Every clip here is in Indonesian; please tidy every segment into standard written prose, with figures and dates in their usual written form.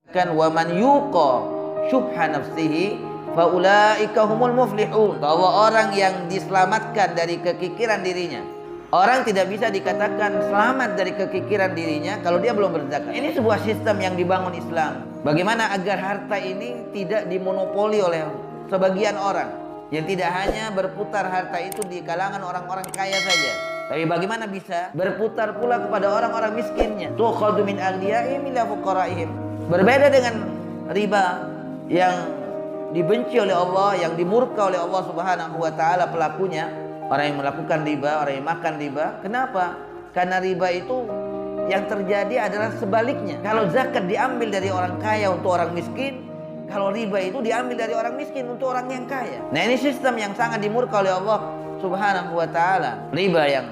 Kan wa man yuqa syuhha nafsihi faulaika humul muflihun, bahwa orang yang diselamatkan dari kekikiran dirinya. Orang tidak bisa dikatakan selamat dari kekikiran dirinya kalau dia belum berzakat. Ini sebuah sistem yang dibangun Islam. Bagaimana agar harta ini tidak dimonopoli oleh sebagian orang, yang tidak hanya berputar harta itu di kalangan orang-orang kaya saja, tapi bagaimana bisa berputar pula kepada orang-orang miskinnya. Tukhadu min aghniyahim ila fuqaraihim. Berbeda dengan riba yang dibenci oleh Allah, yang dimurka oleh Allah Subhanahu wa taala pelakunya, orang yang melakukan riba, orang yang makan riba. Kenapa? Karena riba itu yang terjadi adalah sebaliknya. Kalau zakat diambil dari orang kaya untuk orang miskin, kalau riba itu diambil dari orang miskin untuk orang yang kaya. Nah, ini sistem yang sangat dimurka oleh Allah Subhanahu wa taala. Riba yang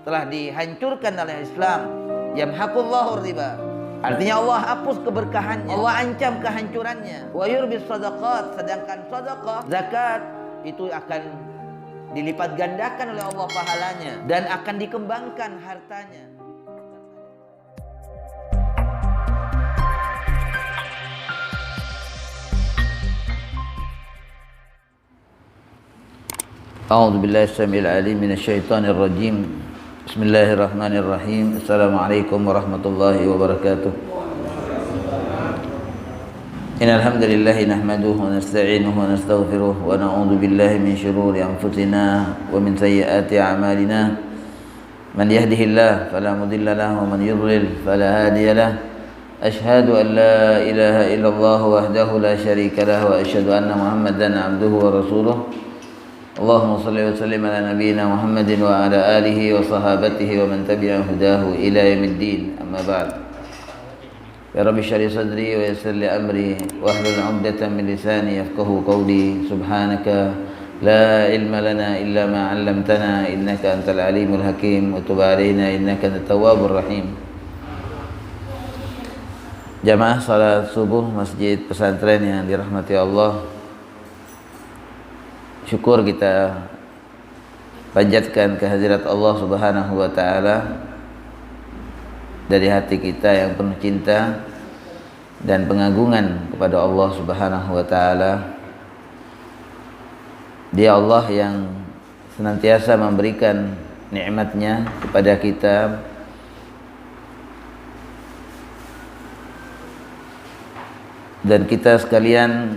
telah dihancurkan oleh Islam. Yamhaqullahu riba. Artinya Allah hapus keberkahannya, Allah ancam kehancurannya. Wa yurbis sadaqat, sedangkan sedekah, zakat itu akan dilipat gandakan oleh Allah pahalanya dan akan dikembangkan hartanya. A'udzu billahi samil alim minasyaitonir rajim. Bismillahirrahmanirrahim. Assalamualaikum warahmatullahi wabarakatuh. Innal hamdalillah nahmaduhu wa nasta'inuhu wa nastaghfiruh wa na'udzu billahi min shururi anfusina wa min sayyiati a'malina. Man yahdihillahu fala mudilla lahu wa man yudlil fala hadiya lahu. Ashhadu an la ilaha illallah wahdahu la syarika lahu wa asyhadu anna Muhammadan 'abduhu wa rasuluh. Allahumma salli wa sallim ala nabiyyina Muhammadin wa ala alihi wa sahabatihi wa man tabi'a hudahu ila yaumiddin. Amma ba'd. Ya Rabbi shrah sadri wa yassir li amri wa hlul 'uqdatam min lisani yafqahu qawli. Subhanaka la ilma lana illa ma 'allamtana innaka antal alimul hakim wa tub 'alaina innaka antat tawwabur rahim. Jamaah salat subuh Masjid Pesantren yang dirahmati Allah, syukur kita panjatkan kehadirat Allah Subhanahu wa taala dari hati kita yang penuh cinta dan pengagungan kepada Allah Subhanahu wa taala. Dia Allah yang senantiasa memberikan nikmat-Nya kepada kita, dan kita sekalian,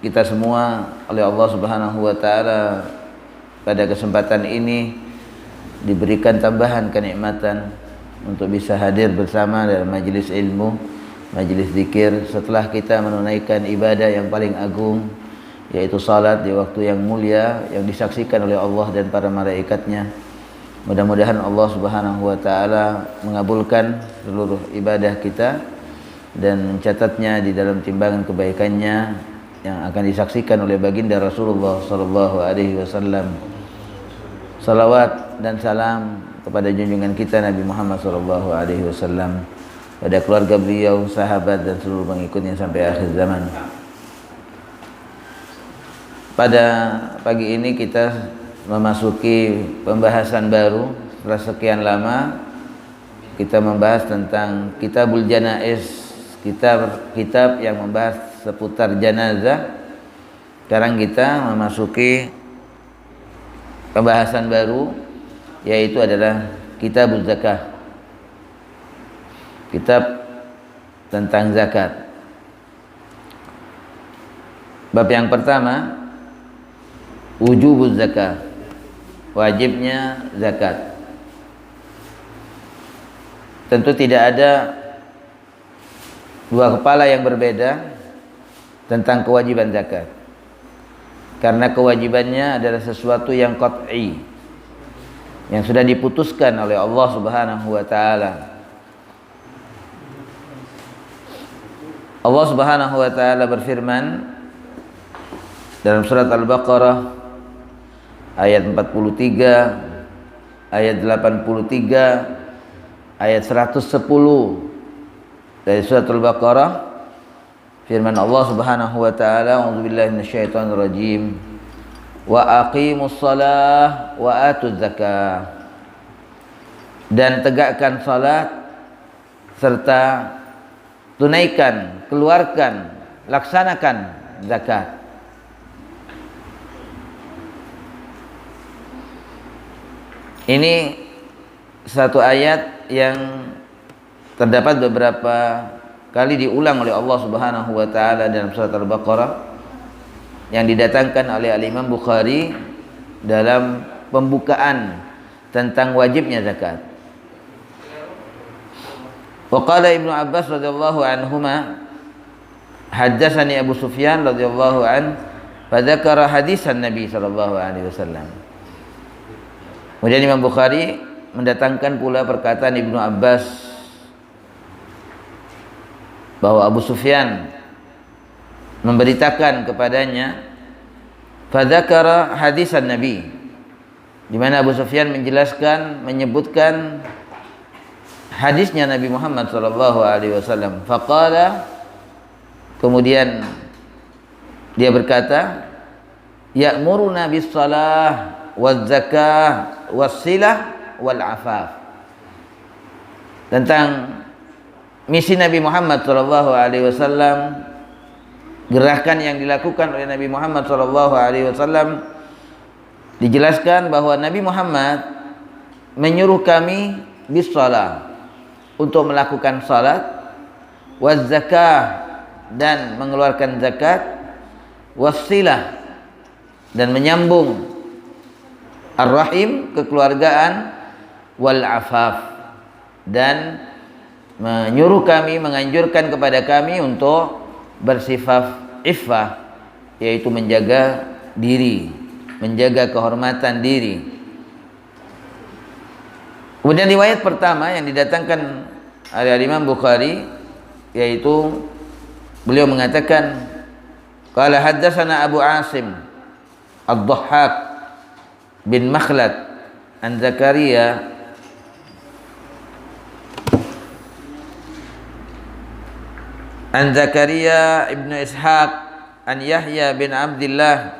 kita semua oleh Allah Subhanahu wa taala pada kesempatan ini diberikan tambahan kenikmatan untuk bisa hadir bersama dalam majelis ilmu, majelis zikir, setelah kita menunaikan ibadah yang paling agung, yaitu salat di waktu yang mulia yang disaksikan oleh Allah dan para malaikatnya. Mudah-mudahan Allah Subhanahu wa taala mengabulkan seluruh ibadah kita dan mencatatnya di dalam timbangan kebaikannya yang akan disaksikan oleh baginda Rasulullah sallallahu alaihi wasallam. Salawat dan salam kepada junjungan kita Nabi Muhammad sallallahu alaihi wasallam, pada keluarga beliau, sahabat dan seluruh pengikutnya sampai akhir zaman. Pada pagi ini kita memasuki pembahasan baru. Setelah sekian lama kita membahas tentang Kitabul Janaiz, kitab yang membahas seputar jenazah. Sekarang kita memasuki pembahasan baru, yaitu adalah Kitabuz Zakah, kitab tentang zakat. Bab yang pertama, wujubuz zakah, wajibnya zakat. Tentu tidak ada dua kepala yang berbeda tentang kewajiban zakat, karena kewajibannya adalah sesuatu yang qat'i, yang sudah diputuskan oleh Allah Subhanahu wa taala. Allah Subhanahu wa taala berfirman dalam surat Al-Baqarah ayat 43, ayat 83, ayat 110 dari surat Al-Baqarah. Firman Allah Subhanahu wa taala, a'udzubillahi minasyaitonir rajim, wa aqimus shalah wa atuz zakah, dan tegakkan salat serta tunaikan, keluarkan, laksanakan zakat. Ini satu ayat yang terdapat beberapa kali diulang oleh Allah Subhanahu wa taala dalam surat Al-Baqarah, yang didatangkan oleh Al-Imam Bukhari dalam pembukaan tentang wajibnya zakat. Wa qala Ibnu Abbas radhiyallahu anhuma, haddatsani Abu Sufyan radhiyallahu an fa dzakara hadisan Nabi sallallahu alaihi wasallam. Kemudian Imam Bukhari mendatangkan pula perkataan Ibnu Abbas bahwa Abu Sufyan memberitakan kepadanya fadzakara hadisan Nabi, di mana Abu Sufyan menjelaskan, menyebutkan hadisnya Nabi Muhammad sallallahu alaihi wasallam. Faqala, kemudian dia berkata, ya'muruna bis shalah waz zakah was silah wal afaf. Tentang misi Nabi Muhammad sallallahu alaihi wasallam, gerakan yang dilakukan oleh Nabi Muhammad sallallahu alaihi wasallam, dijelaskan bahwa Nabi Muhammad menyuruh kami bis shalah, untuk melakukan salat, waz zakah, dan mengeluarkan zakat, wasilah, dan menyambung ar-rahim, kekeluargaan, wal afaf, dan menyuruh kami, menganjurkan kepada kami untuk bersifat iffah, yaitu menjaga diri, menjaga kehormatan diri. Kemudian riwayat pertama yang didatangkan oleh Imam Bukhari, yaitu beliau mengatakan, qala haddatsana Abu Asim Ad-Dhahhak bin Makhlad an Zakaria ibn Ishaq an Yahya bin Abdullah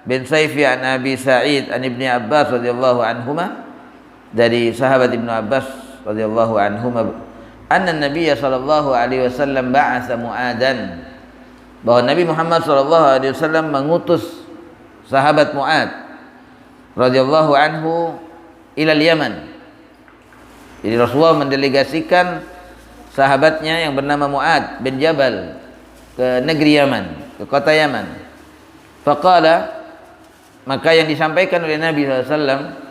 bin Saifi an Abi Sa'id an Ibni Abbas radhiyallahu anhuma, dari sahabat Ibnu Abbas radhiyallahu anhuma, anna Nabiy sallallahu alaihi wasallam ba'atsa Mu'adan, bahwa Nabi Muhammad sallallahu alaihi wasallam mengutus sahabat Mu'ad radhiyallahu anhu ilal Yaman. Jadi Rasulullah mendelegasikan sahabatnya yang bernama Mu'ad bin Jabal ke negeri Yaman, ke kota Yaman. Faqala, maka yang disampaikan oleh Nabi SAW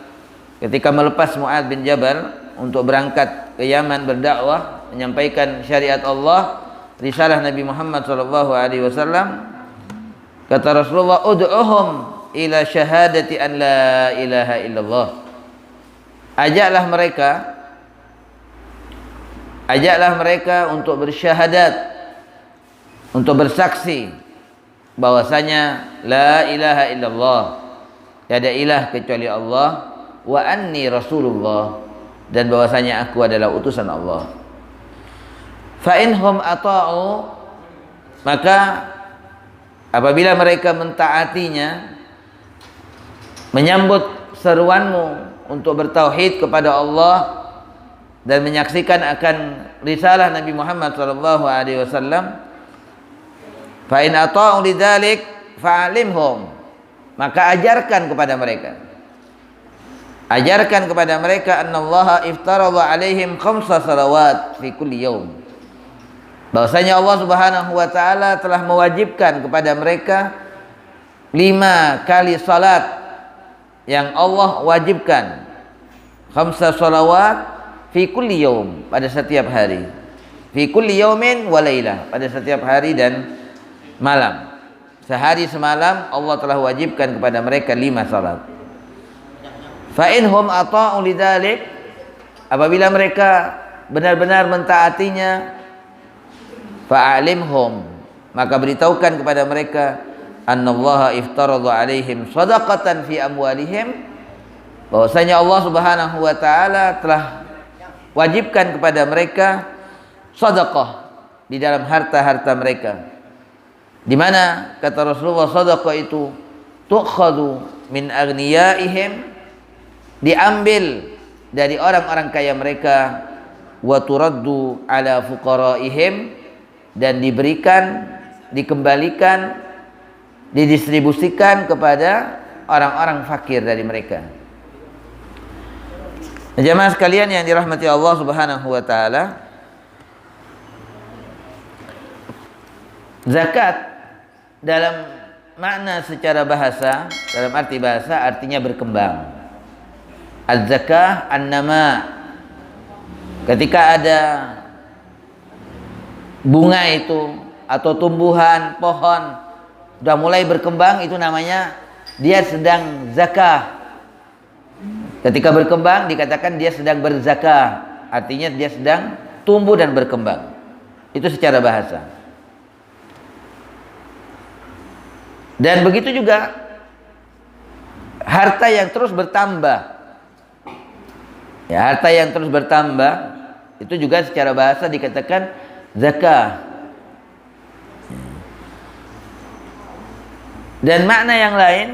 ketika melepas Mu'ad bin Jabal untuk berangkat ke Yaman berdakwah, menyampaikan syariat Allah, risalah Nabi Muhammad SAW, kata Rasulullah, ud'uhum ila syahadati an la ilaha illallah. Ajaklah mereka untuk bersyahadat, untuk bersaksi bahwasanya la ilaha illallah, tiada ilah kecuali Allah, wa anni rasulullah, dan bahwasanya aku adalah utusan Allah. Fa inhum ata'u, maka apabila mereka mentaatinya, menyambut seruanmu untuk bertauhid kepada Allah dan menyaksikan akan risalah Nabi Muhammad sallallahu alaihi wasallam, fa in ata'u lidzalik fa'alimhum, maka ajarkan kepada mereka, annallaha iftaradha alaihim khamsa salawat fi kulli yaum, bahwasanya Allah Subhanahu wa taala telah mewajibkan kepada mereka 5 kali salat yang Allah wajibkan, khamsa salawat fi kulli yaum, pada setiap hari, fi kulli yaumin wa lailah, pada setiap hari dan malam, sehari semalam Allah telah wajibkan kepada mereka 5 salat. Fa inhum ata'u lidzalik, apabila mereka benar-benar mentaatinya, fa'alimhum, maka beritahukan kepada mereka, annallaha iftaradha alaihim shadaqatan fi amwalihim, bahwasanya Allah Subhanahu wa taala telah wajibkan kepada mereka sedekah di dalam harta-harta mereka, di mana kata Rasulullah sedekah itu tukhadu min aghniyaihim, diambil dari orang-orang kaya mereka, wa turaddu ala fuqaraihim, dan diberikan, dikembalikan, didistribusikan kepada orang-orang fakir dari mereka. Jemaah sekalian yang dirahmati Allah Subhanahu wa taala, zakat dalam makna secara bahasa, dalam arti bahasa artinya berkembang. Az-zakah an-nama. Ketika ada bunga itu atau tumbuhan, pohon sudah mulai berkembang, itu namanya dia sedang zakah. Ketika berkembang dikatakan dia sedang berzakah, artinya dia sedang tumbuh dan berkembang. Itu secara bahasa. Dan begitu juga harta yang terus bertambah. Ya, harta yang terus bertambah itu juga secara bahasa dikatakan zakah. Dan makna yang lain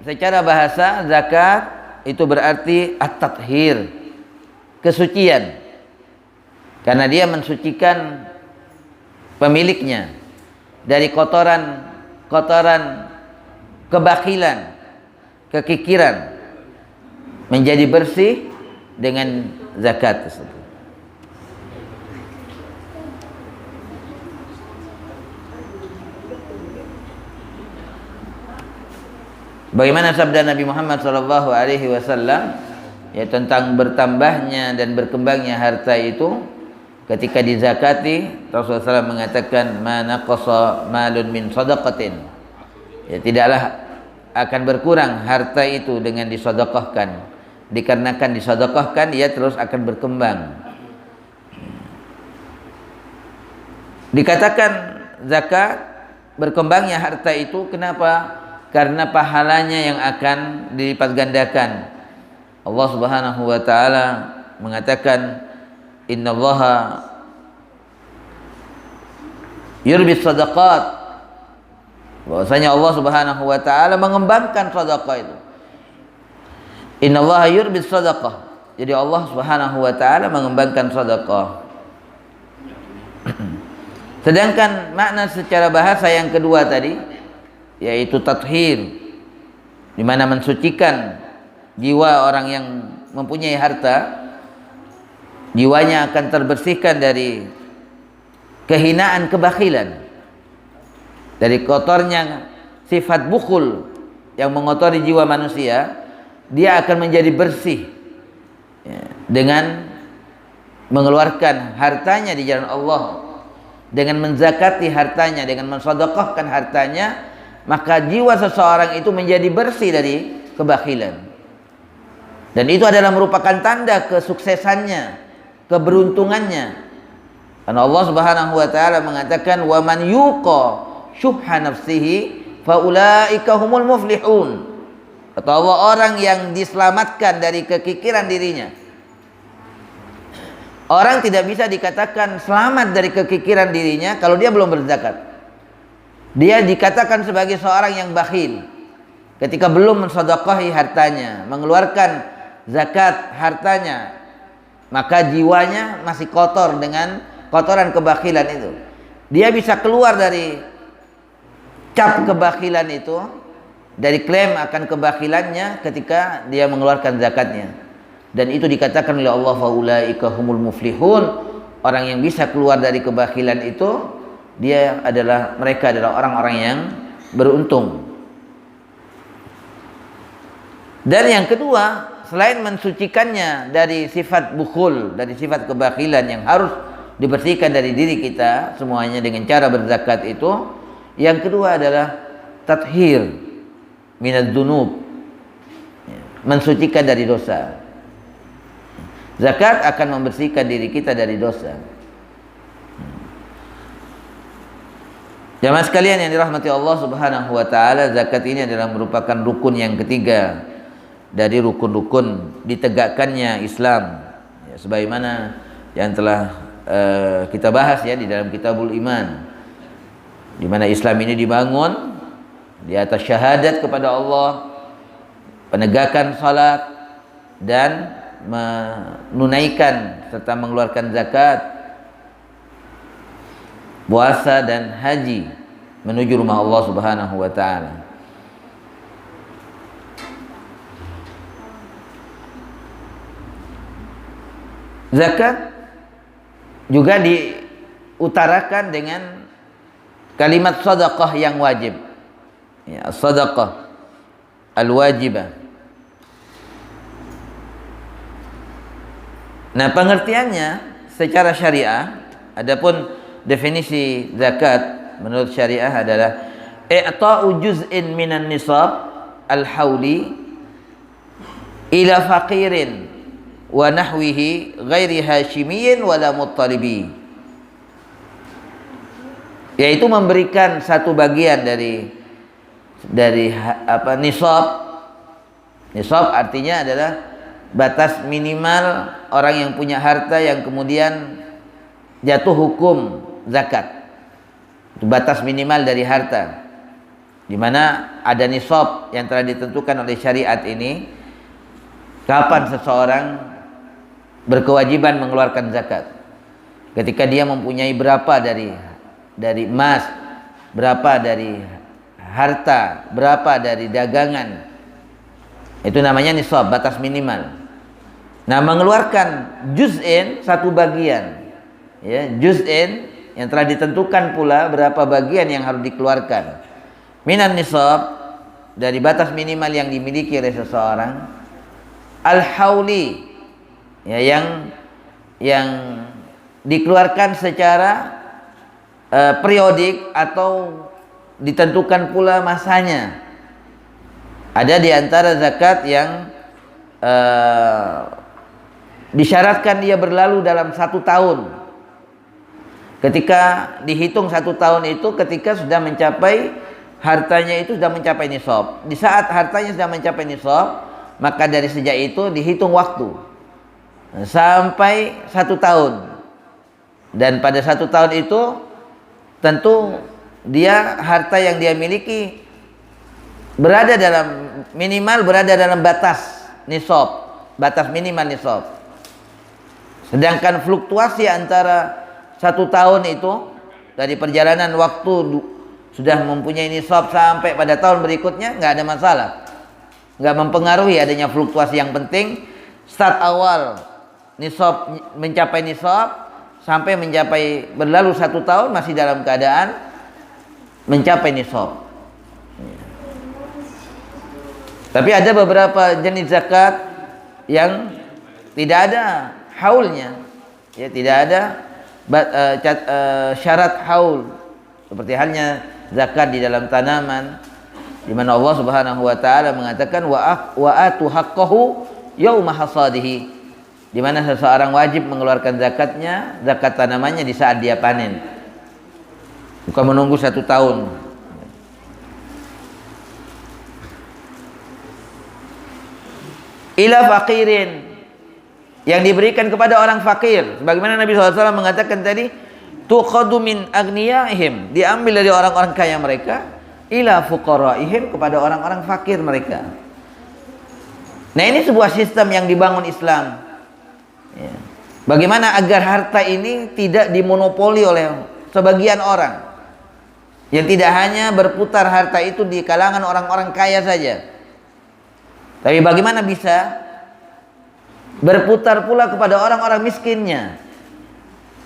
secara bahasa zakat itu berarti at-tathhir, kesucian. Karena dia mensucikan pemiliknya dari kotoran kebakilan, kekikiran, menjadi bersih dengan zakat tersebut. Bagaimana sabda Nabi Muhammad SAW ya tentang bertambahnya dan berkembangnya harta itu ketika dizakati, Rasulullah SAW mengatakan ma naqasa malun min shadaqatin, ya tidaklah akan berkurang harta itu dengan disedekahkan, dikarenakan disedekahkan ia terus akan berkembang. Dikatakan zakat berkembangnya harta itu kenapa? Karena pahalanya yang akan dilipat gandakan. Allah Subhanahu wa taala mengatakan innallaha yurbis sadaqat, bahwasanya Allah Subhanahu wa taala mengembangkan sedekah itu. Innallaha yurbis sadaqah. Jadi Allah Subhanahu wa taala mengembangkan sedekah. Sedangkan makna secara bahasa yang kedua tadi yaitu tathhir, di mana mensucikan jiwa orang yang mempunyai harta, jiwanya akan terbersihkan dari kehinaan kebakhilan, dari kotornya sifat bukhul yang mengotori jiwa manusia. Dia akan menjadi bersih ya, dengan mengeluarkan hartanya di jalan Allah, dengan menzakati hartanya, dengan mensedekahkan hartanya, maka jiwa seseorang itu menjadi bersih dari kebakhilan. Dan itu adalah merupakan tanda kesuksesannya, keberuntungannya. Karena Allah Subhanahu wa taala mengatakan wa man yuqa syuhha nafsihi faulaika humul muflihun. Atau Allah, orang yang diselamatkan dari kekikiran dirinya. Orang tidak bisa dikatakan selamat dari kekikiran dirinya kalau dia belum berzakat. Dia dikatakan sebagai seorang yang bakhil ketika belum mensedekahi hartanya, mengeluarkan zakat hartanya, maka jiwanya masih kotor dengan kotoran kebakhilan itu. Dia bisa keluar dari cap kebakhilan itu, dari klaim akan kebakhilannya ketika dia mengeluarkan zakatnya. Dan itu dikatakan oleh Allah faulaika humul muflihun, orang yang bisa keluar dari kebakhilan itu mereka adalah orang-orang yang beruntung. Dan yang kedua, selain mensucikannya dari sifat bukhul, dari sifat kebakhilan yang harus dibersihkan dari diri kita semuanya dengan cara berzakat itu, yang kedua adalah tathhir minadz dzunub, mensucikan dari dosa. Zakat akan membersihkan diri kita dari dosa. Jamaah sekalian yang dirahmati Allah Subhanahu wa taala, zakat ini adalah merupakan rukun yang ketiga dari rukun-rukun ditegakkannya Islam. Ya, sebagaimana yang telah kita bahas ya di dalam Kitabul Iman, di mana Islam ini dibangun di atas syahadat kepada Allah, penegakan salat dan menunaikan serta mengeluarkan zakat. puasa dan haji menuju rumah Allah Subhanahu wa taala. Zakat juga diutarakan dengan kalimat sedekah yang wajib. Ya, sedekah al-wajibah. Nah, pengertiannya secara syariah, adapun definisi zakat menurut syariah adalah i'ta'u juz'in minan nisab al-hauli ila faqirin wa nahwihi ghairi hashimiyyin wala muttalibi, yaitu memberikan satu bagian dari nisab. Nisab artinya adalah batas minimal orang yang punya harta yang kemudian jatuh hukum zakat. Itu batas minimal dari harta, di mana ada nisab yang telah ditentukan oleh syariat ini, kapan seseorang berkewajiban mengeluarkan zakat. Ketika dia mempunyai berapa dari emas, berapa dari harta, berapa dari dagangan, itu namanya nisab, batas minimal. Nah, mengeluarkan juz'in, satu bagian, ya, juz'in yang telah ditentukan pula berapa bagian yang harus dikeluarkan minan nisab, dari batas minimal yang dimiliki oleh seseorang, al-hauli, ya, yang dikeluarkan secara periodik atau ditentukan pula masanya. Ada di antara zakat yang disyaratkan dia berlalu dalam 1 tahun. Ketika dihitung 1 tahun itu ketika sudah mencapai, hartanya itu sudah mencapai nisab. Di saat hartanya sudah mencapai nisab, maka dari sejak itu dihitung waktu sampai 1 tahun. Dan pada 1 tahun itu tentu dia, harta yang dia miliki berada dalam batas nisab, batas minimal nisab. Sedangkan fluktuasi antara 1 tahun itu dari perjalanan waktu sudah mempunyai nisab sampai pada tahun berikutnya nggak ada masalah, nggak mempengaruhi adanya fluktuasi. Yang penting start awal nisab, mencapai nisab sampai mencapai berlalu 1 tahun masih dalam keadaan mencapai nisab. Tapi ada beberapa jenis zakat yang tidak ada haulnya, ya, tidak ada syarat haul, seperti halnya zakat di dalam tanaman, di mana Allah Subhanahu wa taala mengatakan wa atu haqqahu yauma hasadihi, di mana seseorang wajib mengeluarkan zakatnya, zakat tanamannya di saat dia panen, bukan menunggu 1 tahun. Ila faqirin, yang diberikan kepada orang fakir, sebagaimana Nabi SAW mengatakan tadi, tuqadu min agniyaihim, diambil dari orang-orang kaya mereka, ila fuqaraihim, kepada orang-orang fakir mereka. Nah, ini sebuah sistem yang dibangun Islam, ya. Bagaimana agar harta ini tidak dimonopoli oleh sebagian orang, yang tidak hanya berputar harta itu di kalangan orang-orang kaya saja, tapi bagaimana bisa berputar pula kepada orang-orang miskinnya.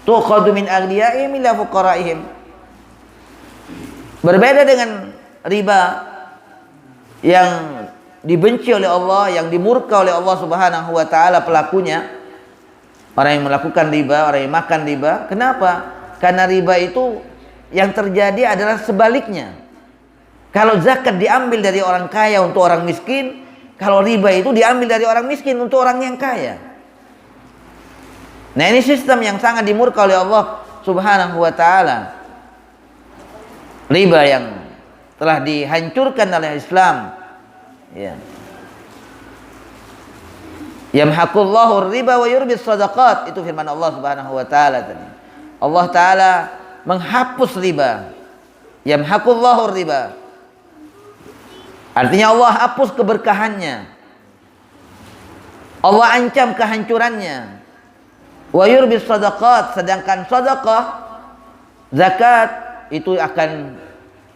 Tuqadu min agniyaihim ila fuqaraihim. Berbeda dengan riba yang dibenci oleh Allah, yang dimurka oleh Allah Subhanahu wa taala pelakunya. Orang yang melakukan riba, orang yang makan riba. Kenapa? Karena riba itu yang terjadi adalah sebaliknya. Kalau zakat diambil dari orang kaya untuk orang miskin, kalau riba itu diambil dari orang miskin untuk orang yang kaya. Nah, ini sistem yang sangat dimurka oleh Allah Subhanahu wa taala. Riba yang telah dihancurkan oleh Islam. Ya. Yamhaqullahu riba wa yurbis shadaqat, itu firman Allah Subhanahu wa taala tadi. Allah taala menghapus riba. Yamhaqullahu riba, artinya Allah hapus keberkahannya, Allah ancam kehancurannya. Wa yurbis shadaqat, sedangkan sedekah zakat itu akan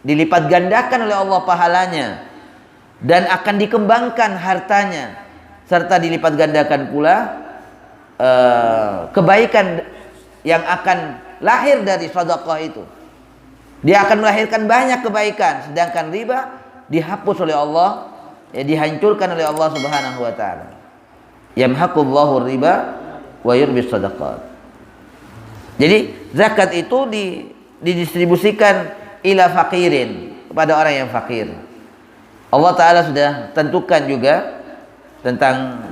dilipat gandakan oleh Allah pahalanya dan akan dikembangkan hartanya, serta dilipat gandakan pula kebaikan yang akan lahir dari sedekah itu. Dia akan melahirkan banyak kebaikan, sedangkan riba dihapus oleh Allah, dihancurkan oleh Allah Subhanahu wa taala. Yamhaqullahu riba wa yurbis shadaqat. Jadi zakat itu didistribusikan ila fakirin, kepada orang yang fakir. Allah taala sudah tentukan juga tentang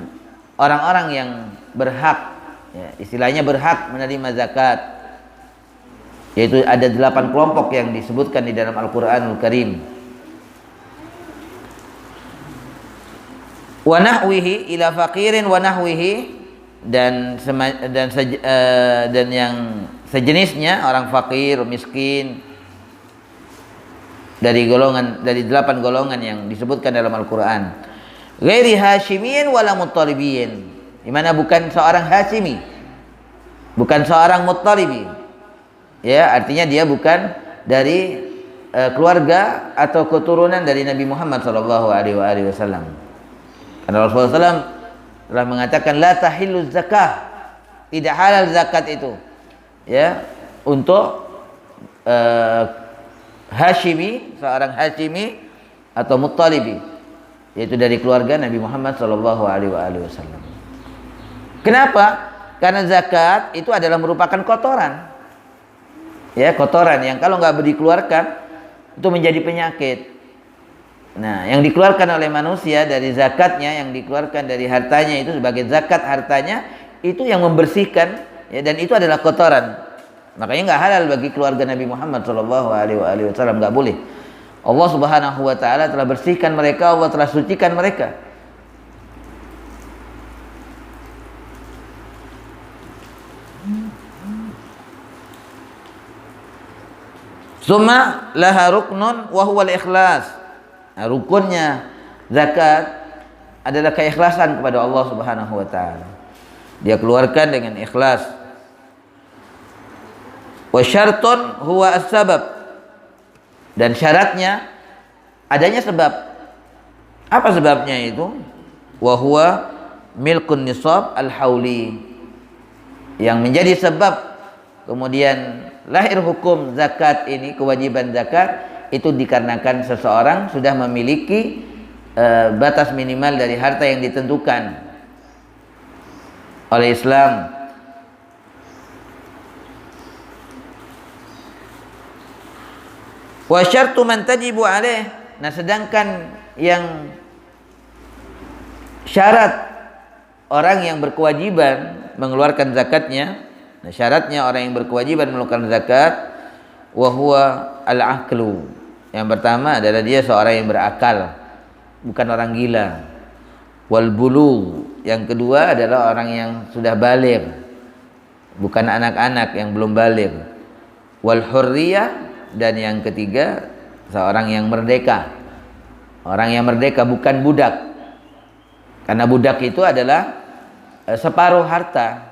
orang-orang yang berhak, ya, istilahnya berhak menerima zakat, yaitu ada 8 kelompok yang disebutkan di dalam Al-Qur'anul Karim. Wa nahwihi ila fakirin wa nahwihi, dan yang sejenisnya, orang fakir, miskin, dari 8 golongan yang disebutkan dalam Al-Qur'an. Ghairi Hashimiyin wala Muttalibiyin, di mana bukan seorang Hashimi, bukan seorang Muttalibi. Ya, artinya dia bukan dari keluarga atau keturunan dari Nabi Muhammad sallallahu alaihi wasallam. Karena Rasulullah SAW telah mengatakan la tahillu zakah, tidak halal zakat itu, ya, untuk Hashimi, seorang Hashimi atau Muttalibi, yaitu dari keluarga Nabi Muhammad sallallahu alaihi wasallam. Kenapa? Karena zakat itu adalah merupakan kotoran, ya, kotoran yang kalau nggak dikeluarkan itu menjadi penyakit. Nah, yang dikeluarkan oleh manusia dari zakatnya, yang dikeluarkan dari hartanya itu sebagai zakat hartanya, itu yang membersihkan, ya, dan itu adalah kotoran. Makanya nggak halal bagi keluarga Nabi Muhammad sallallahu alaihi wasallam, nggak boleh. Allah Subhanahu wa taala telah bersihkan mereka, Allah telah sucikan mereka. Summa laha ruknun wa huwal ikhlas. Nah, rukunnya zakat adalah keikhlasan kepada Allah Subhanahu wa taala. Dia keluarkan dengan ikhlas. Wa syartun huwa as-sabab. Dan syaratnya adanya sebab. Apa sebabnya itu? Wa huwa milkun nisab al-hauli. Yang menjadi sebab kemudian lahir hukum zakat ini, kewajiban zakat itu dikarenakan seseorang sudah memiliki batas minimal dari harta yang ditentukan oleh Islam. Wa syartu man tajibu alaih. Nah, sedangkan yang syarat orang yang berkewajiban mengeluarkan zakatnya, nah, syaratnya orang yang berkewajiban mengeluarkan zakat, wa huwa al-aqlu. Yang pertama adalah dia seorang yang berakal, bukan orang gila. Wal bulugh. Yang kedua adalah orang yang sudah baligh, bukan anak-anak yang belum baligh. Wal hurriyah. Dan yang ketiga seorang yang merdeka. Orang yang merdeka, bukan budak. Karena budak itu adalah separuh harta,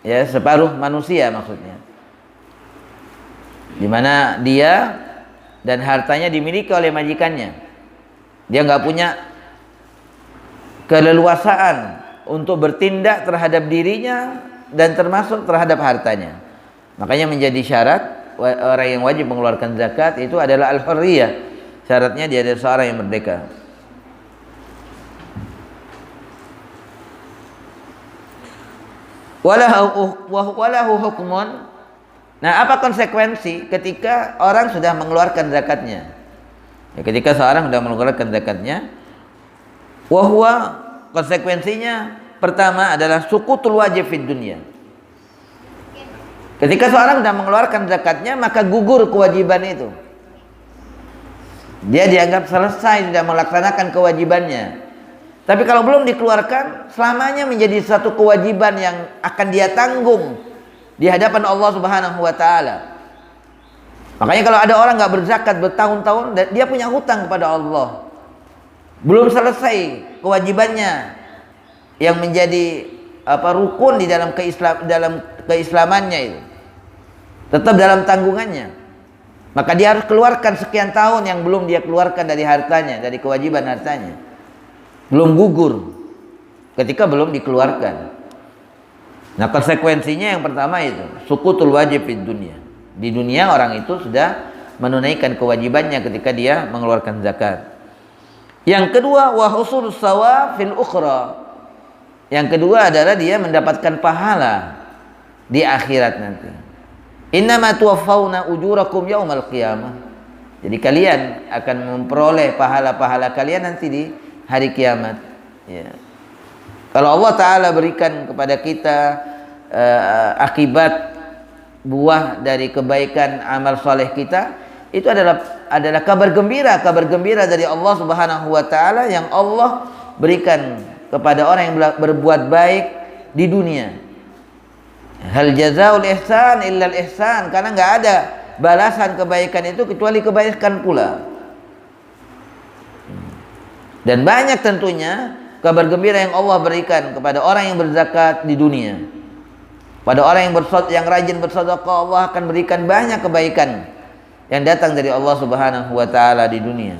ya, separuh manusia maksudnya, di mana dia dan hartanya dimiliki oleh majikannya. Dia nggak punya keleluasaan untuk bertindak terhadap dirinya dan termasuk terhadap hartanya. Makanya menjadi syarat orang yang wajib mengeluarkan zakat itu adalah al-hurriyah. Syaratnya dia adalah seorang yang merdeka. Walahu hukmun. Nah, apa konsekuensi ketika orang sudah mengeluarkan zakatnya? Ya, ketika seorang sudah mengeluarkan zakatnya, konsekuensinya pertama adalah sukutul wajib fid dunya. Ketika seorang sudah mengeluarkan zakatnya, maka gugur kewajiban itu. Dia dianggap selesai sudah melaksanakan kewajibannya. Tapi kalau belum dikeluarkan, selamanya menjadi satu kewajiban yang akan dia tanggung di hadapan Allah Subhanahu wa taala. Makanya kalau ada orang nggak berzakat bertahun-tahun, dia punya hutang kepada Allah. Belum selesai kewajibannya yang menjadi rukun di dalam keislamannya itu. tetap dalam tanggungannya. Maka dia harus keluarkan sekian tahun yang belum dia keluarkan dari hartanya, dari kewajiban hartanya. Belum gugur ketika belum dikeluarkan. Nah, konsekuensinya yang pertama itu suqutul wajib di dunia. Di dunia orang itu sudah menunaikan kewajibannya ketika dia mengeluarkan zakat. Yang kedua, wa husulus sawa fil ukhra. Yang kedua adalah dia mendapatkan pahala di akhirat nanti. Innama tuwaffawna ujurakum yaumal qiyamah. Jadi kalian akan memperoleh pahala-pahala kalian nanti di hari kiamat. Ya. Kalau Allah Ta'ala berikan kepada kita akibat buah dari kebaikan amal soleh kita, itu adalah kabar gembira dari Allah Subhanahu wa Ta'ala yang Allah berikan kepada orang yang berbuat baik di dunia. Hal jazaul ihsan illal ihsan, karena nggak ada balasan kebaikan itu kecuali kebaikan pula. Dan banyak tentunya kabar gembira yang Allah berikan kepada orang yang berzakat di dunia. Pada orang yang rajin bersedekah, Allah akan berikan banyak kebaikan yang datang dari Allah Subhanahu wa Ta'ala di dunia.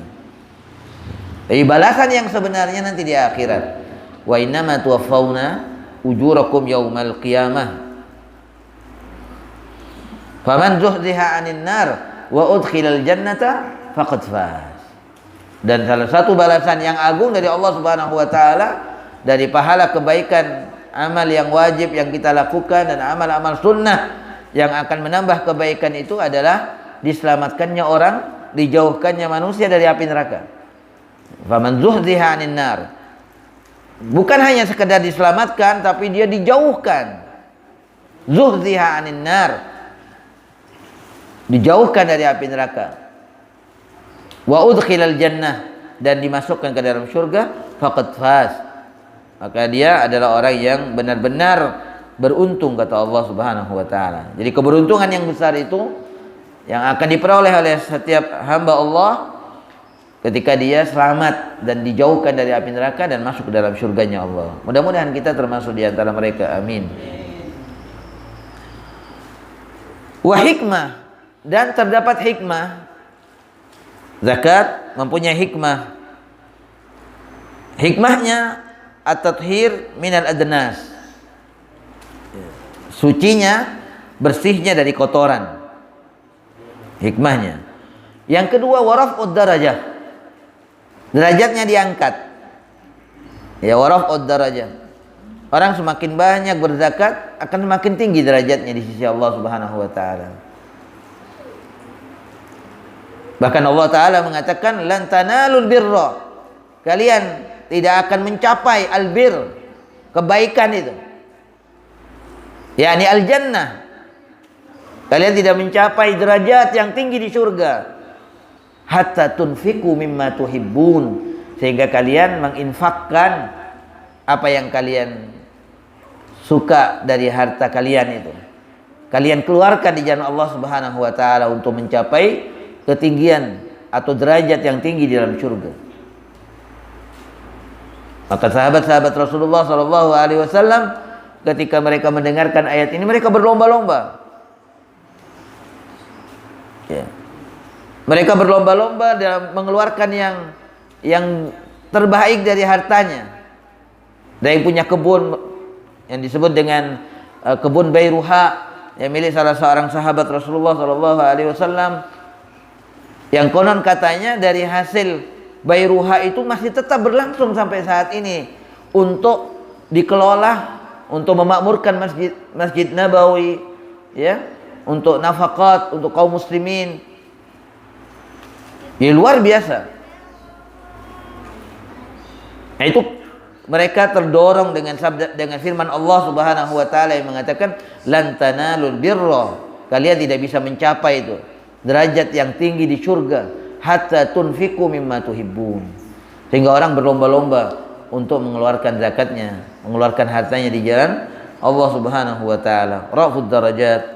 Jadi balasan yang sebenarnya nanti di akhirat. Wa innama tuwaffawna ujurakum yaumal qiyamah. Faman zuhziha 'anil nar wa udkhilal jannata faqad faz. Dan salah satu balasan yang agung dari Allah Subhanahu wa Ta'ala dari pahala kebaikan amal yang wajib yang kita lakukan dan amal-amal sunnah yang akan menambah kebaikan itu adalah diselamatkannya orang, dijauhkannya manusia dari api neraka. Faman zuhziha 'anil nar. Bukan hanya sekedar diselamatkan, tapi dia dijauhkan. Zuhziha 'anil nar. Dijauhkan dari api neraka. Wa udkhilal jannah, dan dimasukkan ke dalam surga, faqad faz. Maka dia adalah orang yang benar-benar beruntung, kata Allah Subhanahu wa Ta'ala. Jadi keberuntungan yang besar itu yang akan diperoleh oleh setiap hamba Allah ketika dia selamat dan dijauhkan dari api neraka dan masuk ke dalam surganya Allah. Mudah-mudahan kita termasuk di antara mereka. Amin. Wa hikmah, dan terdapat hikmah. Zakat mempunyai hikmah. Hikmahnya at-tathhir minal adnas. Sucinya, bersihnya dari kotoran. Hikmahnya. Yang kedua, waraf'ud darajah. Derajatnya diangkat. Ya, waraf'ud darajah. Orang semakin banyak berzakat akan semakin tinggi derajatnya di sisi Allah Subhanahu wa Ta'ala. Bahkan Allah Ta'ala mengatakan lan tanalul birra. Kalian tidak akan mencapai albir, kebaikan itu. yakni al-jannah. Kalian tidak mencapai derajat yang tinggi di surga hatta tunfiqu mimma tuhibbun, sehingga kalian menginfakkan apa yang kalian suka dari harta kalian itu. Kalian keluarkan di jalan Allah Subhanahu wa taala untuk mencapai ketinggian atau derajat yang tinggi di dalam surga. Maka sahabat-sahabat Rasulullah sallallahu alaihi wasallam ketika mereka mendengarkan ayat ini, mereka berlomba-lomba. Ya. Mereka berlomba-lomba dalam mengeluarkan yang terbaik dari hartanya. Ada yang punya kebun yang disebut dengan kebun Bayruha yang milik salah seorang sahabat Rasulullah sallallahu alaihi wasallam, yang konon katanya dari hasil Bayruha itu masih tetap berlangsung sampai saat ini untuk dikelola, untuk memakmurkan Masjid Nabawi, ya, untuk nafaqat untuk kaum muslimin. Ya, luar biasa. Nah, itu mereka terdorong dengan firman Allah Subhanahu wa taala yang mengatakan lan tanalul birra, kalian tidak bisa mencapai itu derajat yang tinggi di surga hatta tunfiqu mimma tuhibbun, sehingga orang berlomba-lomba untuk mengeluarkan zakatnya, mengeluarkan hartanya di jalan Allah Subhanahu wa taala. Rafud darajat.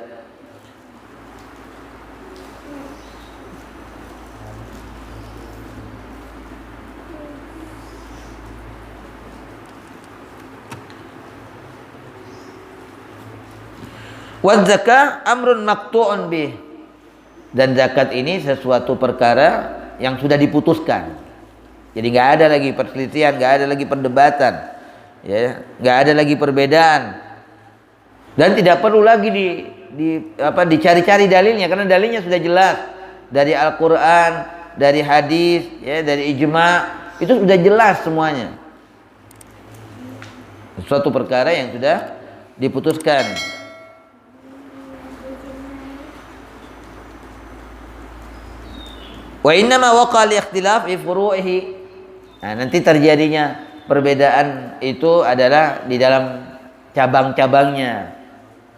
Wa zakah amrun maqtu'un bih. Dan zakat ini sesuatu perkara yang sudah diputuskan. Jadi nggak ada lagi perselisihan, nggak ada lagi perdebatan, ya, nggak ada lagi perbedaan, dan tidak perlu lagi dicari-cari dalilnya, karena dalilnya sudah jelas dari Al-Quran, dari hadis, ya, dari ijma, itu sudah jelas semuanya. Suatu perkara yang sudah diputuskan. Wa innama waqa'al ikhtilaf fi furu'ihi. Nah, nanti terjadinya perbedaan itu adalah di dalam cabang-cabangnya,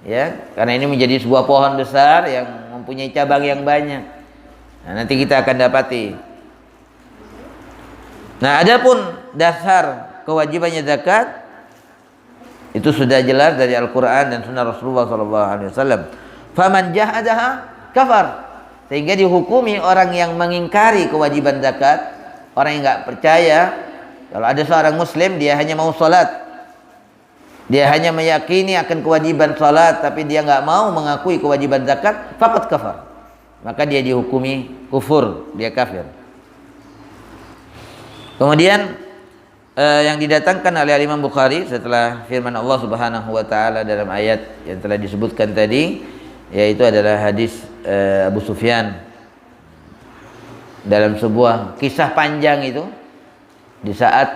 ya, karena ini menjadi sebuah pohon besar yang mempunyai cabang yang banyak. Nah, nanti kita akan dapati. Nah, adapun dasar kewajibannya zakat itu sudah jelas dari Al-Quran dan Sunnah Rasulullah SAW. Faman jahadaha kafar. Sehingga dihukumi orang yang mengingkari kewajiban zakat, orang yang nggak percaya. Kalau ada seorang Muslim, dia hanya mau sholat, dia hanya meyakini akan kewajiban sholat, tapi dia nggak mau mengakui kewajiban zakat, faqad kafar. Maka dia dihukumi kufur, dia kafir. Kemudian yang didatangkan oleh Imam Bukhari setelah firman Allah Subhanahu wa taala dalam ayat yang telah disebutkan tadi, yaitu adalah hadis Abu Sufyan dalam sebuah kisah panjang itu, di saat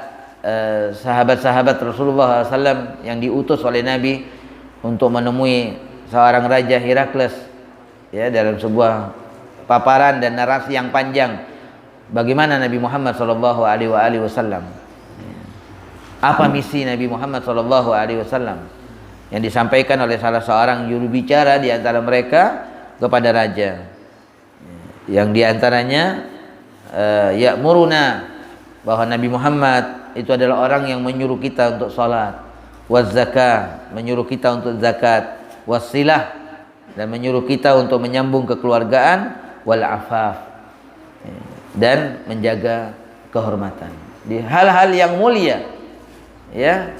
sahabat-sahabat Rasulullah SAW yang diutus oleh Nabi untuk menemui seorang raja Herakles, ya, dalam sebuah paparan dan narasi yang panjang bagaimana Nabi Muhammad SAW, apa misi Nabi Muhammad SAW yang disampaikan oleh salah seorang juru bicara di antara mereka kepada raja, yang diantaranya ya'muruna, bahwa Nabi Muhammad itu adalah orang yang menyuruh kita untuk sholat, waz zakah, menyuruh kita untuk zakat, wasilah, dan menyuruh kita untuk menyambung kekeluargaan, wal afaf, dan menjaga kehormatan di hal-hal yang mulia, ya,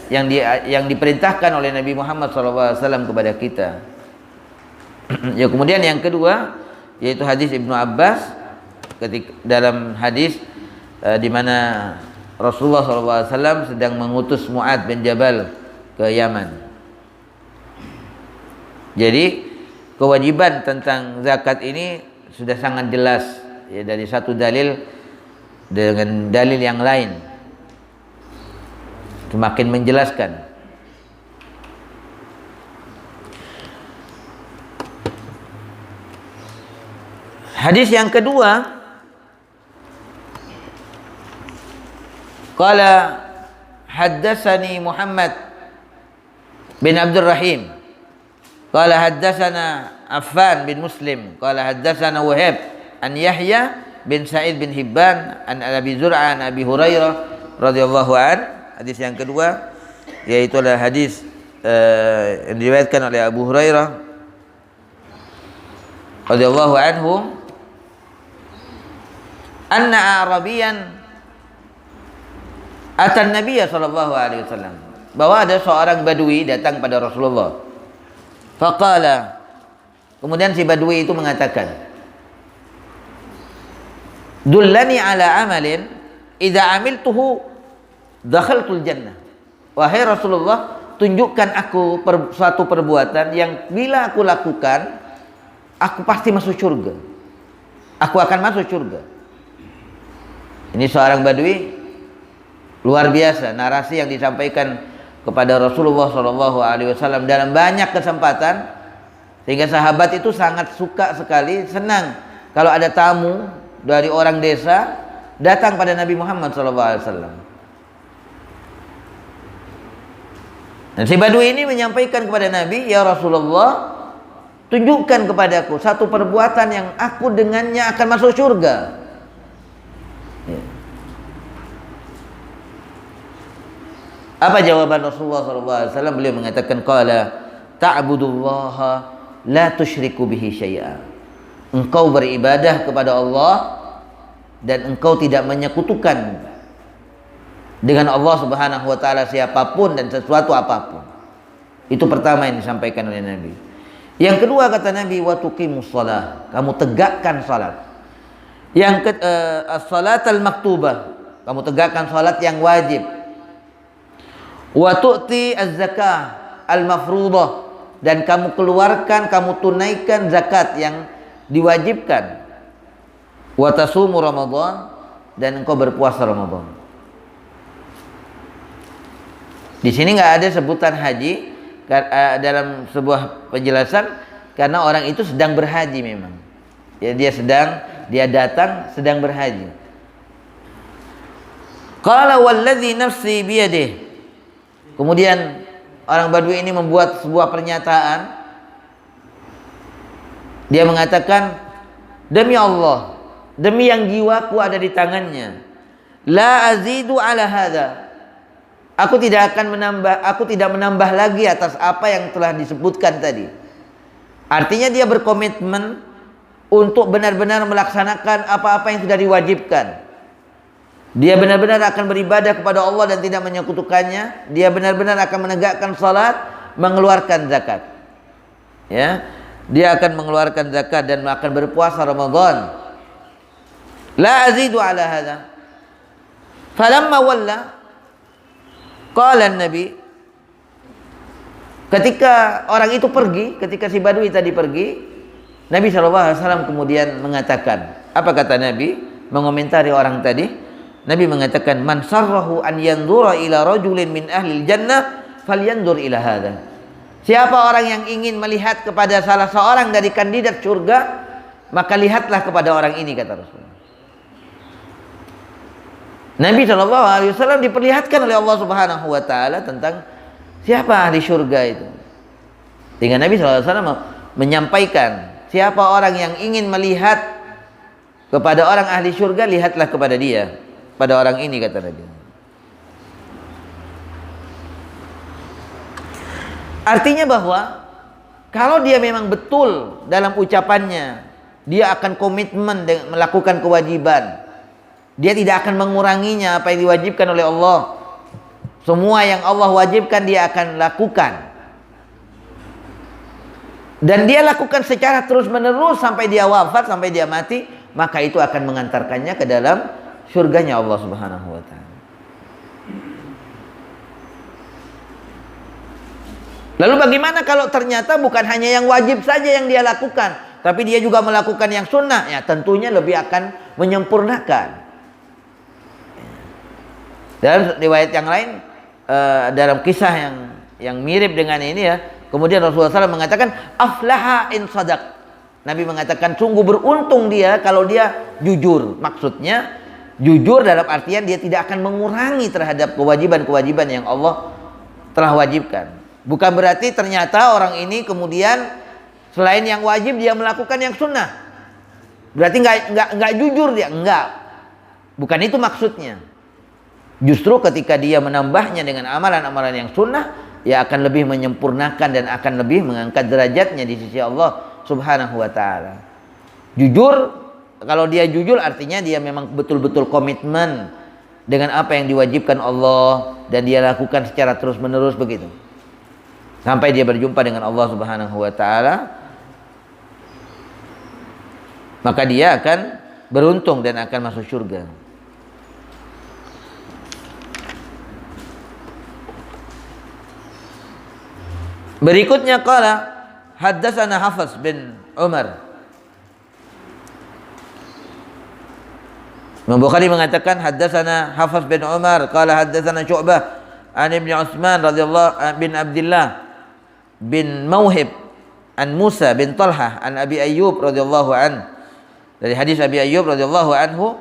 yang diperintahkan oleh Nabi Muhammad SAW kepada kita. Ya, kemudian yang kedua yaitu hadis Ibnu Abbas, ketika dalam hadis di mana Rasulullah SAW sedang mengutus Mu'adz bin Jabal ke Yaman. Jadi kewajiban tentang zakat ini sudah sangat jelas, ya, dari satu dalil dengan dalil yang lain, semakin menjelaskan. Hadis yang kedua, qala haddatsani Muhammad bin Abdul Rahim qala haddatsana Affan bin Muslim qala haddatsana Wahab an Yahya bin Sa'id bin Hibban an Abi Zur'ah an Abi Hurairah radhiyallahu an. Hadis yang kedua yaitu adalah hadis yang diriwayatkan oleh Abu Hurairah radhiyallahu anhu, anna Arabiyan atan Nabiy sallallahu alaihi wasallam, bahwa ada seorang badui datang pada Rasulullah. Faqala, kemudian si badui itu mengatakan, dullani ala amalin idza amiltuhu dakhaltul jannah. Wahai Rasulullah, tunjukkan aku suatu perbuatan yang bila aku lakukan, aku pasti masuk surga. Aku akan masuk surga. Ini seorang badui, luar biasa narasi yang disampaikan kepada Rasulullah SAW dalam banyak kesempatan, sehingga sahabat itu sangat suka sekali, senang kalau ada tamu dari orang desa datang pada Nabi Muhammad SAW. Dan si badui ini menyampaikan kepada Nabi, ya Rasulullah, tunjukkan kepadaku satu perbuatan yang aku dengannya akan masuk surga. Apa jawaban Rasulullah SAW? Beliau mengatakan, qala ta'budullaha la tusyriku bihi syai'a. Engkau beribadah kepada Allah dan engkau tidak menyekutukan dengan Allah Subhanahu wa taala siapapun dan sesuatu apapun. Itu pertama yang disampaikan oleh Nabi. Yang kedua kata Nabi, wa tuqimus shalah, kamu tegakkan salat. Yang as-salat al-maktubah, kamu tegakkan salat yang wajib. Wa tu'ti az-zakah al-mafruḍah, dan kamu keluarkan, kamu tunaikan zakat yang diwajibkan. Wa tasumu Ramadan, dan engkau berpuasa Ramadan. Di sini nggak ada sebutan haji dalam sebuah penjelasan, karena orang itu sedang berhaji memang. Ya, dia datang sedang berhaji. Qala walladzi nafsi biyadihi. Kemudian orang Badui ini membuat sebuah pernyataan. Dia mengatakan, demi Allah, demi yang jiwaku ada di tangannya, la azidu ala hadza. Aku tidak menambah lagi atas apa yang telah disebutkan tadi. Artinya dia berkomitmen untuk benar-benar melaksanakan apa-apa yang sudah diwajibkan. Dia benar-benar akan beribadah kepada Allah dan tidak menyekutukannya. Dia benar-benar akan menegakkan salat, mengeluarkan zakat. Ya, dia akan mengeluarkan zakat dan akan berpuasa Ramadan. La azidu ala hadza. Falamma walla qala an-nabi, ketika orang itu pergi, ketika si Badui tadi pergi, Nabi SAW kemudian mengatakan, apa kata Nabi mengomentari orang tadi? Nabi mengatakan, man sarrahu an yanzura ila rajulin min ahlil jannah falyanzur ila hadza. Siapa orang yang ingin melihat kepada salah seorang dari kandidat surga, maka lihatlah kepada orang ini, kata Rasulullah. Nabi SAW diperlihatkan oleh Allah Subhanahu wa taala tentang siapa ahli surga itu. Dengan Nabi SAW menyampaikan, siapa orang yang ingin melihat kepada orang ahli surga, lihatlah kepada dia, pada orang ini, kata Nabi. Artinya bahwa kalau dia memang betul dalam ucapannya, dia akan komitmen dengan melakukan kewajiban. Dia tidak akan menguranginya apa yang diwajibkan oleh Allah. Semua yang Allah wajibkan dia akan lakukan. Dan dia lakukan secara terus-menerus sampai dia wafat, sampai dia mati, maka itu akan mengantarkannya ke dalam surganya Allah Subhanahu wa taala. Lalu bagaimana kalau ternyata bukan hanya yang wajib saja yang dia lakukan, tapi dia juga melakukan yang sunnah? Ya, tentunya lebih akan menyempurnakan. Dalam riwayat yang lain, dalam kisah yang mirip dengan ini ya, kemudian Rasulullah SAW mengatakan, aflaha in sadaq. Nabi mengatakan, sungguh beruntung dia kalau dia jujur. Maksudnya jujur dalam artian dia tidak akan mengurangi terhadap kewajiban-kewajiban yang Allah telah wajibkan. Bukan berarti ternyata orang ini kemudian selain yang wajib dia melakukan yang sunnah. Berarti nggak jujur dia, enggak. Bukan itu maksudnya. Justru ketika dia menambahnya dengan amalan-amalan yang sunnah, ia akan lebih menyempurnakan dan akan lebih mengangkat derajatnya di sisi Allah Subhanahu wa taala. Jujur, kalau dia jujur artinya dia memang betul-betul komitmen dengan apa yang diwajibkan Allah dan dia lakukan secara terus-menerus begitu. Sampai dia berjumpa dengan Allah Subhanahu wa taala, maka dia akan beruntung dan akan masuk surga. Berikutnya qala haddatsana Hafs bin Umar. Imam Bukhari mengatakan haddatsana Hafs bin Umar qala haddatsana Syu'bah an Ibnu Utsman radhiyallahu bin Abdullah bin Mauhib an Musa bin Talhah an Abi Ayyub radhiyallahu an. Dari hadis Abi Ayyub radhiyallahu anhu,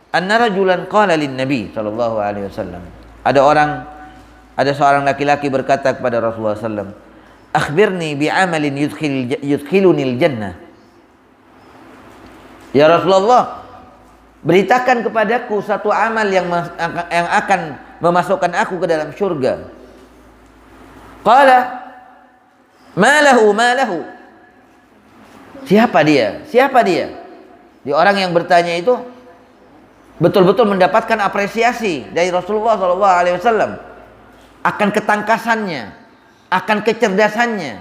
anna rajulan qala lin Nabi sallallahu alaihi wasallam. Ada seorang laki-laki berkata kepada Rasulullah sallallahu, akhbirni bi'amalin yudkhilunil jannah. Ya Rasulullah, beritakan kepadaku satu amal yang akan memasukkan aku ke dalam surga. Qala ma lahu. Siapa dia? Di orang yang bertanya itu betul-betul mendapatkan apresiasi dari Rasulullah SAW akan ketangkasannya, akan kecerdasannya,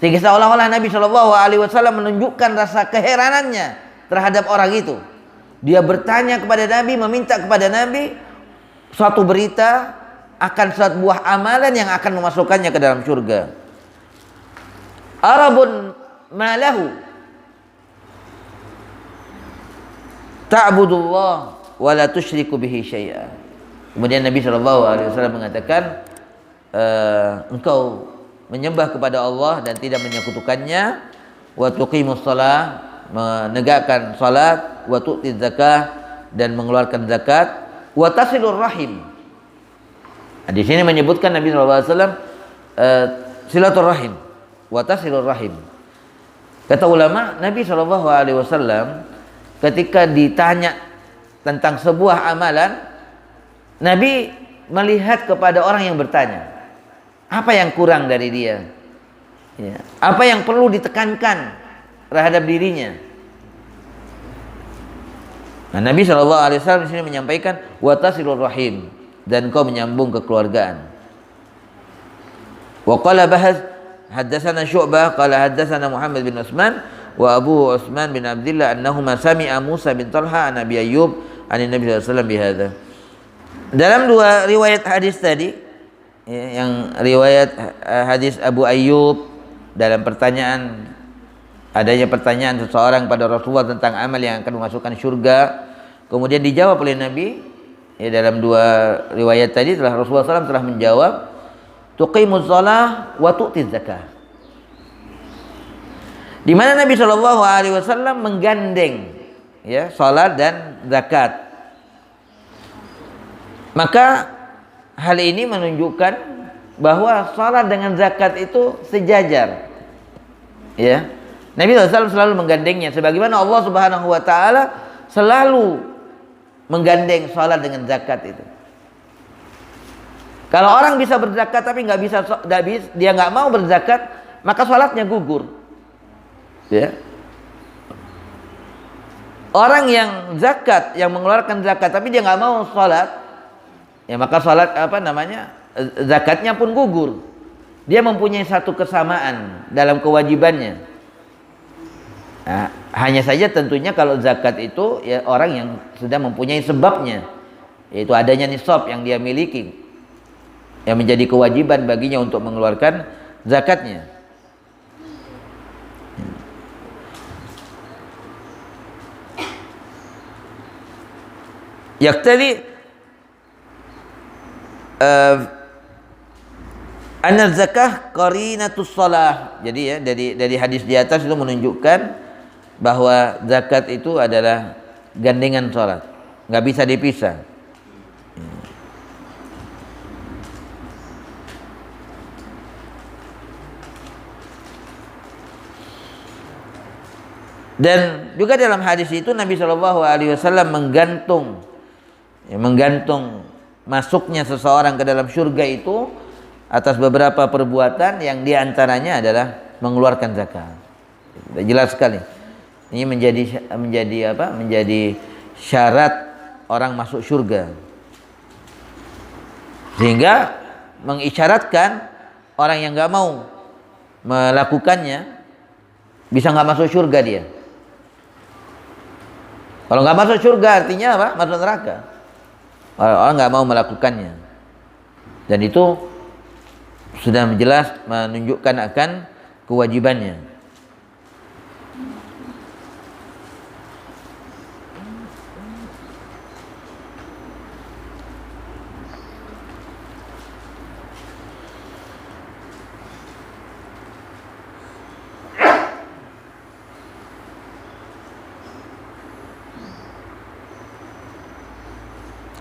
Sehingga seolah-olah Nabi Shallallahu Alaihi Wasallam menunjukkan rasa keheranannya terhadap orang itu. Dia bertanya kepada Nabi, meminta kepada Nabi suatu berita akan suatu buah amalan yang akan memasukkannya ke dalam surga. Arabun malahu ta'budullah wa la tusyriku bihi syai'a. Kemudian Nabi SAW mengatakan, engkau menyembah kepada Allah dan tidak menyekutukannya, wa tuqimus shalah, menegakkan salat, wa tu'tiz zakah, dan mengeluarkan zakat, wa tasilur rahim. Di sini menyebutkan Nabi SAW silaturahim, wa tasilur rahim. Kata ulama, Nabi SAW ketika ditanya tentang sebuah amalan, Nabi melihat kepada orang yang bertanya, apa yang kurang dari dia, ya, apa yang perlu ditekankan terhadap dirinya. Nah, Nabi SAW di sini menyampaikan wa tasilur rahim, dan kau menyambung kekeluargaan. Wa qala bahaz haddatsana Syu'bah qala haddatsana Muhammad bin Utsman wa Abu Utsman bin Abdullah annahuma sami'a Musa bin Talha an Abi Ayyub an Nabi sallallahu alaihi wasallam bihadza. Dalam dua riwayat hadis tadi, yang riwayat hadis Abu Ayyub dalam adanya pertanyaan seseorang pada Rasulullah tentang amal yang akan memasukkan surga, kemudian dijawab oleh Nabi. Dalam dua riwayat tadi telah Rasulullah SAW telah menjawab, tuqimuz shalah wa tu'tiz zakah. Di mana Nabi SAW menggandeng salat dan zakat. Maka hal ini menunjukkan bahwa salat dengan zakat itu sejajar. Ya. Nabi SAW selalu menggandengnya, sebagaimana Allah Subhanahu wa taala selalu menggandeng salat dengan zakat itu. Kalau orang bisa berzakat tapi dia nggak mau berzakat, maka salatnya gugur. Ya. Orang yang zakat, yang mengeluarkan zakat tapi dia nggak mau salat, ya maka salat zakatnya pun gugur. Dia mempunyai satu kesamaan dalam kewajibannya. Nah, hanya saja tentunya kalau zakat itu ya orang yang sudah mempunyai sebabnya, yaitu adanya nisab yang dia miliki, yang menjadi kewajiban baginya untuk mengeluarkan zakatnya. Yaktali anna zakah qarinatus shalah. Jadi ya dari hadis di atas itu menunjukkan bahwa zakat itu adalah gandengan salat, nggak bisa dipisah. Dan juga dalam hadis itu Nabi SAW menggantung masuknya seseorang ke dalam surga itu atas beberapa perbuatan yang diantaranya adalah mengeluarkan zakat. Jelas sekali. Ini menjadi syarat orang masuk surga. Sehingga mengisyaratkan orang yang nggak mau melakukannya bisa nggak masuk surga dia. Kalau nggak masuk surga artinya apa? Masuk neraka. Orang nggak mau melakukannya. Dan itu sudah jelas menunjukkan akan kewajibannya.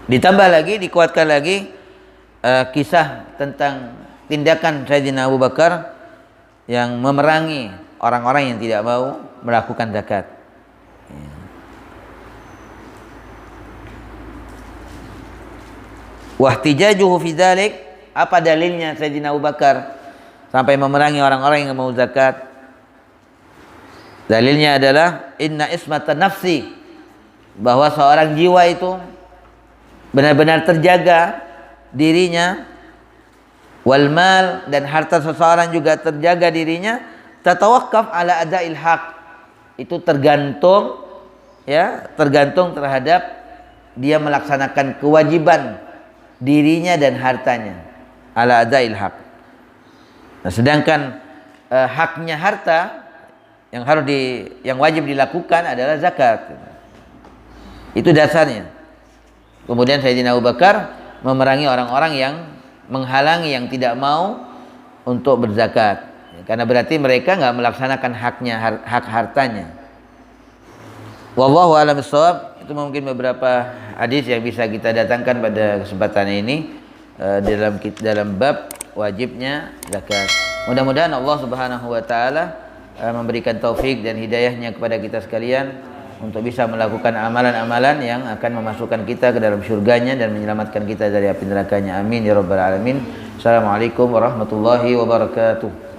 Ditambah lagi, dikuatkan lagi kisah tentang tindakan Sayyidina Abu Bakar yang memerangi orang-orang yang tidak mau melakukan zakat. Wahtijajuhu fi dzalik, apa dalilnya Sayyidina Abu Bakar sampai memerangi orang-orang yang mau zakat? Dalilnya adalah inna ismatan nafsi, bahwa seorang jiwa itu benar-benar terjaga dirinya, wal mal, dan harta seseorang juga terjaga dirinya, tatawakkaf ala adail haq. Itu tergantung terhadap dia melaksanakan kewajiban dirinya dan hartanya. Ala adail haq. Nah, sedangkan haknya harta yang wajib dilakukan adalah zakat. Itu dasarnya. Kemudian Sayyidina Abu Bakar memerangi orang-orang yang menghalangi, yang tidak mau untuk berzakat. Karena berarti mereka nggak melaksanakan hak hartanya. Wallahu a'lam bishawab. Itu mungkin beberapa hadis yang bisa kita datangkan pada kesempatan ini dalam bab wajibnya zakat. Mudah-mudahan Allah Subhanahu wa taala memberikan taufik dan hidayahnya kepada kita sekalian untuk bisa melakukan amalan-amalan yang akan memasukkan kita ke dalam surganya dan menyelamatkan kita dari api nerakanya. Amin ya rabbal alamin. Assalamualaikum warahmatullahi wabarakatuh.